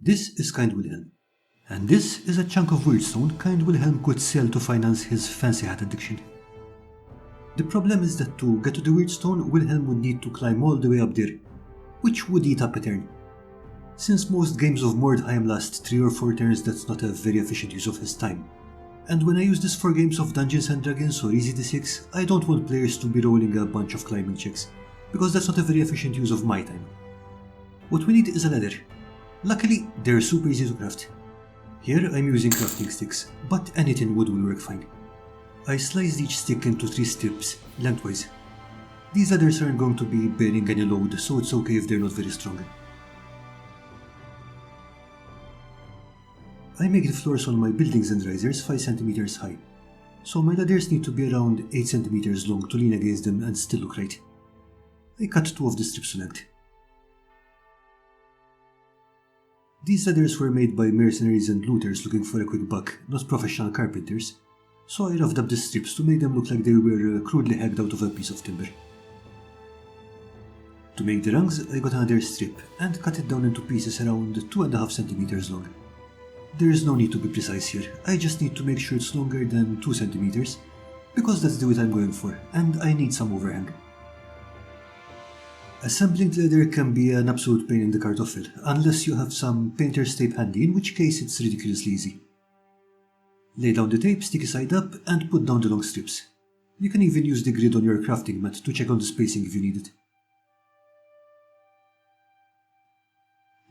This is Kind Wilhelm. And this is a chunk of weirdstone Kind Wilhelm could sell to finance his fancy hat addiction. The problem is that to get to the weirdstone, Wilhelm would need to climb all the way up there, which would eat up a turn. Since most games of Mordheim last 3 or 4 turns, that's not a very efficient use of his time. And when I use this for games of Dungeons and Dragons or Easy D6, I don't want players to be rolling a bunch of climbing checks, because that's not a very efficient use of my time. What we need is a ladder. Luckily, they're super easy to craft. Here I'm using crafting sticks, but anything wood will work fine. I sliced each stick into 3 strips, lengthwise. These ladders aren't going to be bearing any load, so it's okay if they're not very strong. I make the floors on my buildings and risers 5 cm high, so my ladders need to be around 8 cm long to lean against them and still look right. I cut 2 of the strips to length. These ladders were made by mercenaries and looters looking for a quick buck, not professional carpenters, so I roughed up the strips to make them look like they were crudely hacked out of a piece of timber. To make the rungs, I got another strip and cut it down into pieces around 2.5 cm long. There is no need to be precise here, I just need to make sure it's longer than 2 cm, because that's the width I'm going for, and I need some overhang. Assembling the ladder can be an absolute pain in the kartoffel, unless you have some painter's tape handy, in which case it's ridiculously easy. Lay down the tape sticky side up and put down the long strips. You can even use the grid on your crafting mat to check on the spacing if you need it.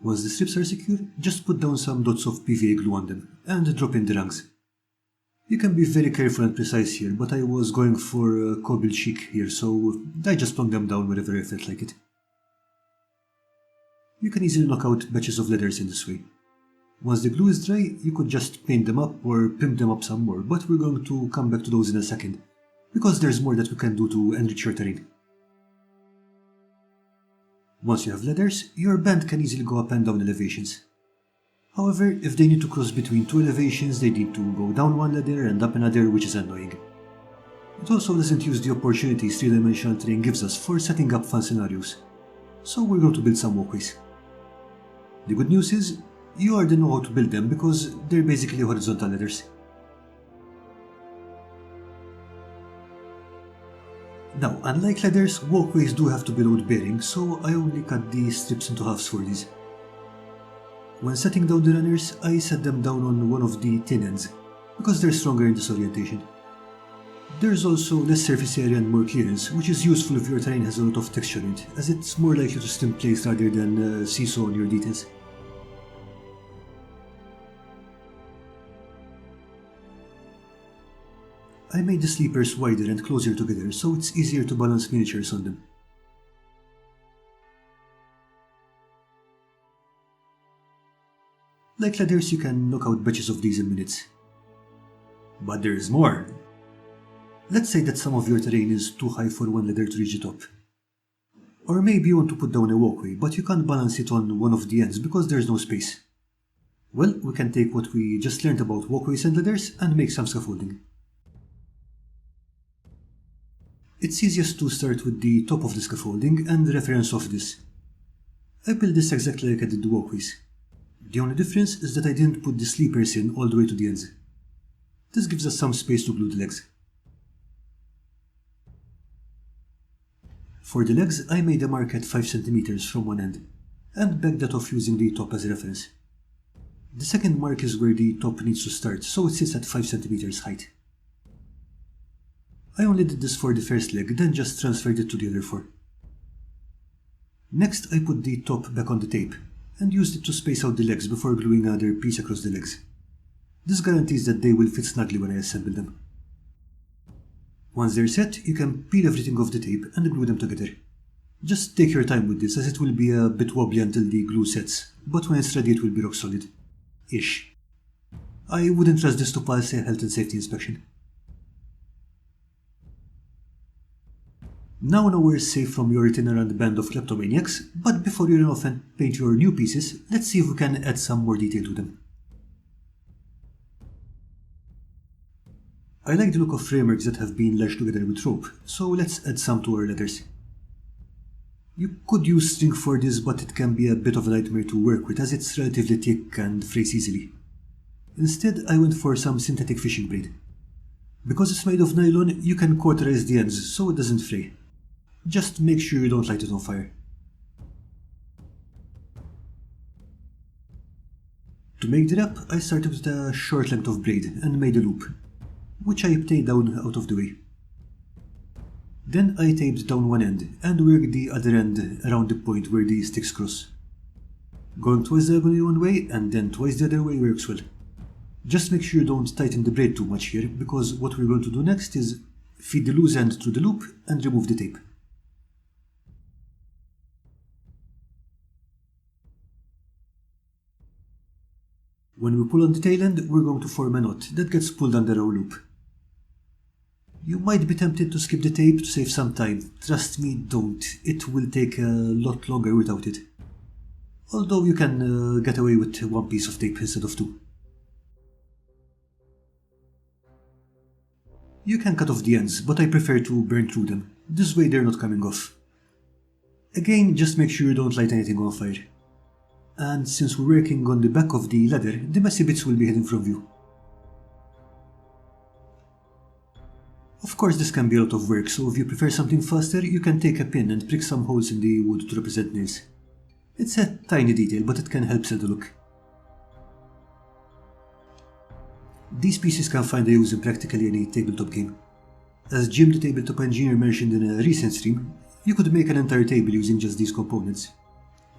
Once the strips are secure, just put down some dots of PVA glue on them, and drop in the rungs. You can be very careful and precise here, but I was going for Kobil chic here, so I just plunked them down wherever I felt like it. You can easily knock out batches of letters in this way. Once the glue is dry, you could just paint them up or pimp them up some more, but we're going to come back to those in a second, because there's more that we can do to enrich your terrain. Once you have ladders, your band can easily go up and down elevations. However, if they need to cross between 2 elevations, they need to go down one ladder and up another, which is annoying. It also doesn't use the opportunities 3-dimensional terrain gives us for setting up fun scenarios, so we're going to build some walkways. The good news is, you already know how to build them because they're basically horizontal ladders. Now, unlike ladders, walkways do have to be load-bearing, so I only cut these strips into halves for these. When setting down the runners, I set them down on one of the thin ends, because they're stronger in this orientation. There's also less surface area and more clearance, which is useful if your terrain has a lot of texture in it, as it's more likely to stay in place rather than seesaw on your details. I made the sleepers wider and closer together, so it's easier to balance miniatures on them. Like ladders, you can knock out batches of these in minutes. But there is more. Let's say that some of your terrain is too high for one ladder to reach the top. Or maybe you want to put down a walkway, but you can't balance it on one of the ends because there's no space. Well, we can take what we just learned about walkways and ladders and make some scaffolding. It's easiest to start with the top of the scaffolding and reference off this. I built this exactly like I did the walkways. The only difference is that I didn't put the sleepers in all the way to the ends. This gives us some space to glue the legs. For the legs, I made a mark at 5 cm from one end, and backed that off using the top as a reference. The second mark is where the top needs to start, so it sits at 5 cm height. I only did this for the first leg, then just transferred it to the other 4. Next, I put the top back on the tape, and used it to space out the legs before gluing another piece across the legs. This guarantees that they will fit snugly when I assemble them. Once they're set, you can peel everything off the tape and glue them together. Just take your time with this, as it will be a bit wobbly until the glue sets, but when it's ready it will be rock solid. Ish. I wouldn't trust this to pass a health and safety inspection. Now we're safe from your itinerant band of kleptomaniacs, but before you run off and paint your new pieces, let's see if we can add some more detail to them. I like the look of frameworks that have been lashed together with rope, so let's add some to our letters. You could use string for this, but it can be a bit of a nightmare to work with as it's relatively thick and frays easily. Instead, I went for some synthetic fishing braid. Because it's made of nylon, you can cauterize the ends so it doesn't fray. Just make sure you don't light it on fire. To make the wrap, I started with a short length of braid and made a loop, which I taped down out of the way. Then I taped down one end and worked the other end around the point where the sticks cross. Going twice diagonally one way and then twice the other way works well. Just make sure you don't tighten the braid too much here, because what we're going to do next is feed the loose end through the loop and remove the tape. When we pull on the tail end, we're going to form a knot that gets pulled under our loop. You might be tempted to skip the tape to save some time. Trust me, don't. It will take a lot longer without it. Although you can get away with one piece of tape instead of two. You can cut off the ends, but I prefer to burn through them. This way they're not coming off. Again, just make sure you don't light anything on fire. And since we're working on the back of the ladder, the messy bits will be hidden from view. Of course, this can be a lot of work, so if you prefer something faster, you can take a pin and prick some holes in the wood to represent nails. It's a tiny detail, but it can help set the look. These pieces can find a use in practically any tabletop game. As Jim the tabletop engineer mentioned in a recent stream, you could make an entire table using just these components.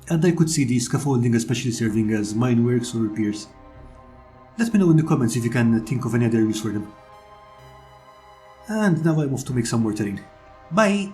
And I could see the scaffolding especially serving as mineworks or piers. Let me know in the comments if you can think of any other use for them. And now I'm off to make some more terrain. Bye!